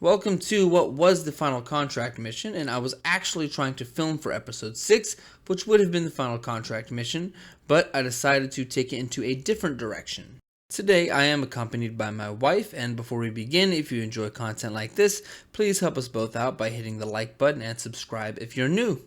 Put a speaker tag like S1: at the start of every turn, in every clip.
S1: Welcome to what was the final contract mission, and I was actually trying to film for episode 6, which would have been the final contract mission, but I decided to take it into a different direction. Today I am accompanied by my wife, and before we begin, if you enjoy content like this, please help us both out by hitting the like button and subscribe if you're new.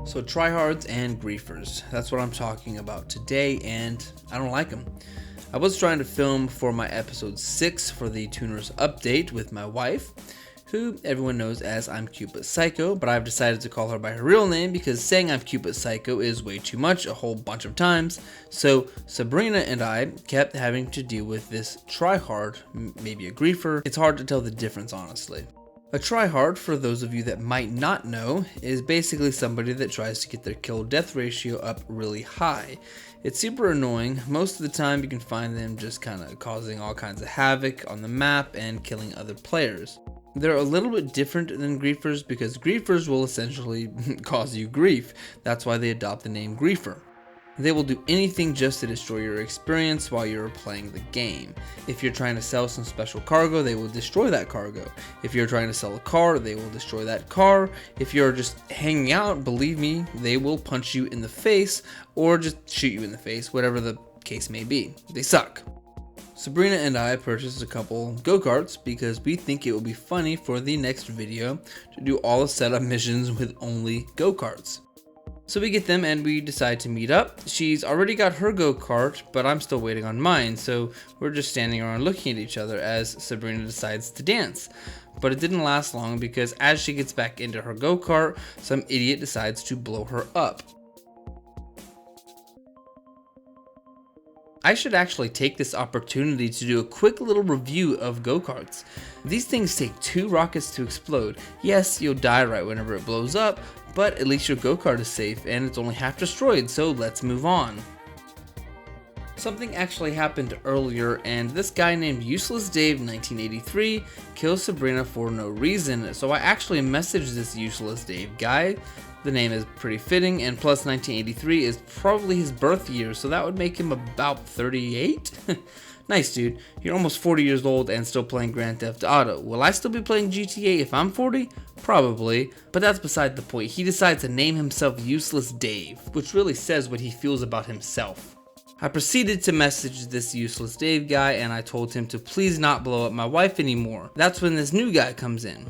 S1: So Tryhards and Griefers, that's what I'm talking about today, and I don't like them. I was trying to film for my episode 6 for the Tuners update with my wife, who everyone knows as I'm Cute But Psycho, but I've decided to call her by her real name because saying I'm Cute But Psycho is way too much a whole bunch of times. So Sabrina and I kept having to deal with this tryhard, maybe a griefer. It's hard to tell the difference, honestly. A tryhard, for those of you that might not know, is basically somebody that tries to get their kill-death ratio up really high. It's super annoying. Most of the time you can find them just kind of causing all kinds of havoc on the map and killing other players. They're a little bit different than griefers because griefers will essentially cause you grief. That's why they adopt the name griefer. They will do anything just to destroy your experience while you're playing the game. If you're trying to sell some special cargo, they will destroy that cargo. If you're trying to sell a car, they will destroy that car. If you're just hanging out, believe me, they will punch you in the face or just shoot you in the face, whatever the case may be. They suck. Sabrina and I purchased a couple go-karts because we think it will be funny for the next video to do all the setup missions with only go-karts. So we get them and we decide to meet up. She's already got her go-kart, but I'm still waiting on mine, so we're just standing around looking at each other as Sabrina decides to dance. But it didn't last long because as she gets back into her go-kart, some idiot decides to blow her up. I should actually take this opportunity to do a quick little review of go-karts. These things take 2 rockets to explode. Yes, you'll die right whenever it blows up, but at least your go-kart is safe and it's only half destroyed, so let's move on. Something actually happened earlier, and this guy named Useless Dave 1983 kills Sabrina for no reason, so I actually messaged this Useless Dave guy. The name is pretty fitting, and plus 1983 is probably his birth year, so that would make him about 38? Nice, dude. You're almost 40 years old and still playing Grand Theft Auto. Will I still be playing GTA if I'm 40? Probably, but that's beside the point. He decides to name himself Useless Dave, which really says what he feels about himself. I proceeded to message this Useless Dave guy, and I told him to please not blow up my wife anymore. That's when this new guy comes in.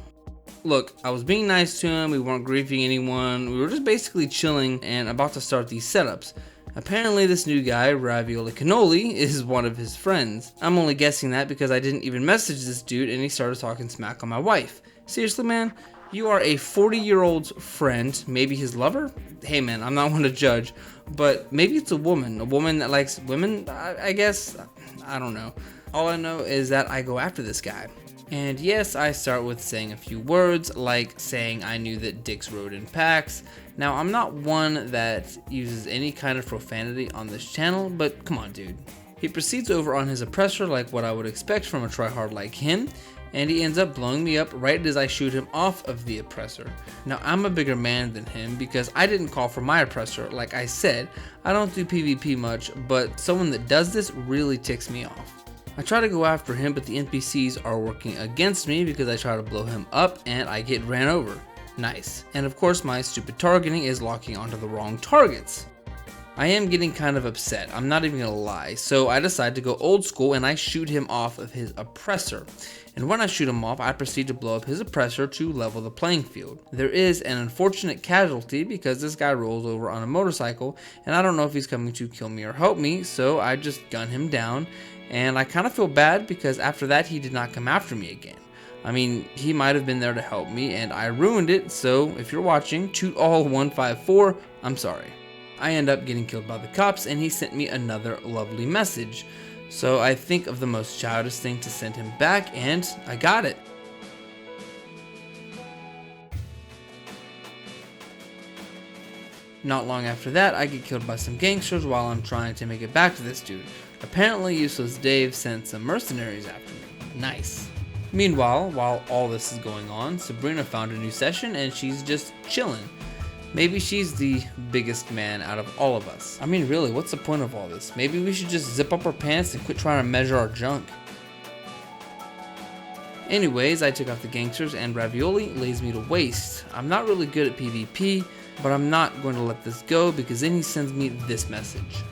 S1: Look, I was being nice to him, we weren't griefing anyone, we were just basically chilling and about to start these setups. Apparently this new guy, Ravioli Cannoli, is one of his friends. I'm only guessing that because I didn't even message this dude and he started talking smack on my wife. Seriously, man? You are a 40-year-old's friend, maybe his lover? Hey man, I'm not one to judge, but maybe it's a woman that likes women, I guess? I don't know. All I know is that I go after this guy. And yes, I start with saying a few words, like saying I knew that dicks rode in packs. Now, I'm not one that uses any kind of profanity on this channel, but come on, dude. He proceeds over on his oppressor like what I would expect from a tryhard like him, and he ends up blowing me up right as I shoot him off of the oppressor. Now, I'm a bigger man than him because I didn't call for my oppressor. Like I said, I don't do PvP much, but someone that does this really ticks me off. I try to go after him, but the NPCs are working against me because I try to blow him up and I get ran over. Nice. And of course my stupid targeting is locking onto the wrong targets. I am getting kind of upset, I'm not even gonna lie, so I decide to go old school and I shoot him off of his oppressor. And when I shoot him off, I proceed to blow up his oppressor to level the playing field. There is an unfortunate casualty because this guy rolls over on a motorcycle and I don't know if he's coming to kill me or help me, so I just gun him down. And I kind of feel bad because after that he did not come after me again. I mean, he might have been there to help me and I ruined it, so if you're watching, Toot All 154, I'm sorry. I end up getting killed by the cops and he sent me another lovely message. So I think of the most childish thing to send him back and I got it. Not long after that, I get killed by some gangsters while I'm trying to make it back to this dude. Apparently Useless Dave sent some mercenaries after me. Nice. Meanwhile, while all this is going on, Sabrina found a new session and she's just chilling. Maybe she's the biggest man out of all of us. I mean, really, what's the point of all this? Maybe we should just zip up our pants and quit trying to measure our junk. Anyways, I took off the gangsters and Ravioli lays me to waste. I'm not really good at PvP, but I'm not going to let this go because then he sends me this message.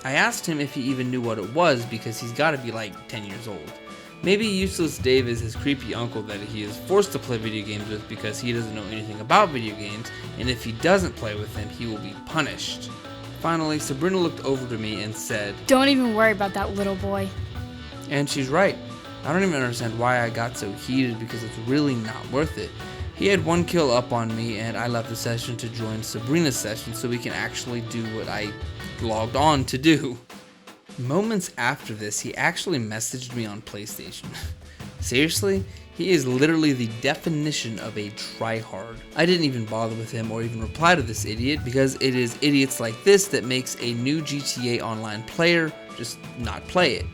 S1: I asked him if he even knew what it was because he's got to be like 10 years old. Maybe Useless Dave is his creepy uncle that he is forced to play video games with because he doesn't know anything about video games, and if he doesn't play with him, he will be punished. Finally, Sabrina looked over to me and said,
S2: "Don't even worry about that little boy."
S1: And she's right. I don't even understand why I got so heated because it's really not worth it. He had 1 kill up on me and I left the session to join Sabrina's session so we can actually do what I logged on to do. Moments after this, he actually messaged me on PlayStation. Seriously? He is literally the definition of a tryhard. I didn't even bother with him or even reply to this idiot because it is idiots like this that makes a new GTA Online player just not play it.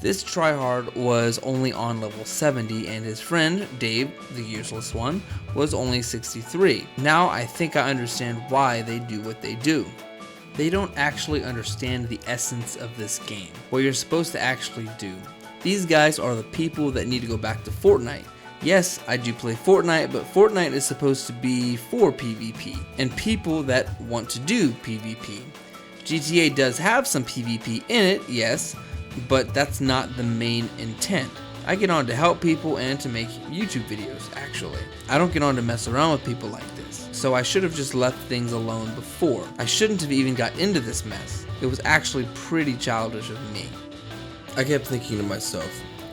S1: This tryhard was only on level 70 and his friend, Dave, the useless one, was only 63. Now I think I understand why they do what they do. They don't actually understand the essence of this game, what you're supposed to actually do. These guys are the people that need to go back to Fortnite. Yes, I do play Fortnite, but Fortnite is supposed to be for PvP, and people that want to do PvP. GTA does have some PvP in it, yes, but that's not the main intent. I get on to help people and to make YouTube videos, actually. I don't get on to mess around with people like this. So I should have just left things alone before. I shouldn't have even got into this mess. It was actually pretty childish of me.
S3: I kept thinking to myself,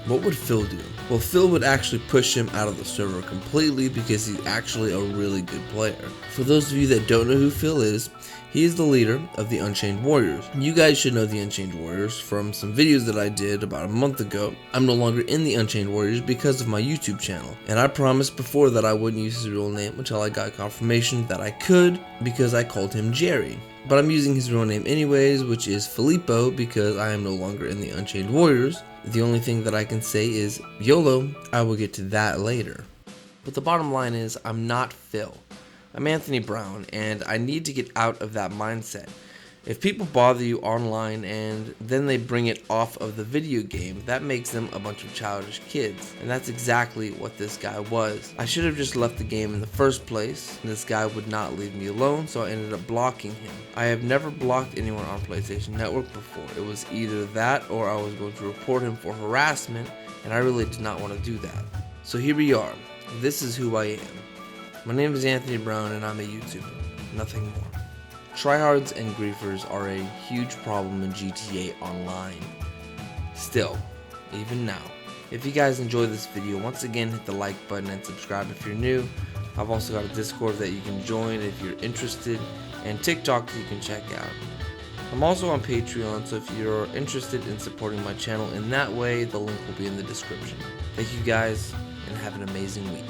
S3: what would Phil do? Well, Phil would actually push him out of the server completely because he's actually a really good player. For those of you that don't know who Phil is, he is the leader of the Unchained Warriors. You guys should know the Unchained Warriors from some videos that I did about a month ago. I'm no longer in the Unchained Warriors because of my YouTube channel. And I promised before that I wouldn't use his real name until I got confirmation that I could because I called him Jerry. But I'm using his real name anyways, which is Filippo, because I am no longer in the Unchained Warriors. The only thing that I can say is, YOLO, I will get to that later. But the bottom line is, I'm not Phil. I'm Anthony Brown, and I need to get out of that mindset. If people bother you online and then they bring it off of the video game, that makes them a bunch of childish kids. And that's exactly what this guy was. I should have just left the game in the first place. This guy would not leave me alone, so I ended up blocking him. I have never blocked anyone on PlayStation Network before. It was either that or I was going to report him for harassment, and I really did not want to do that. So here we are. This is who I am. My name is Anthony Brown and I'm a YouTuber. Nothing more. Tryhards and Griefers are a huge problem in GTA Online. Still, even now. If you guys enjoyed this video, once again hit the like button and subscribe if you're new. I've also got a Discord that you can join if you're interested, and TikTok that you can check out. I'm also on Patreon, so if you're interested in supporting my channel in that way, the link will be in the description. Thank you guys, and have an amazing week.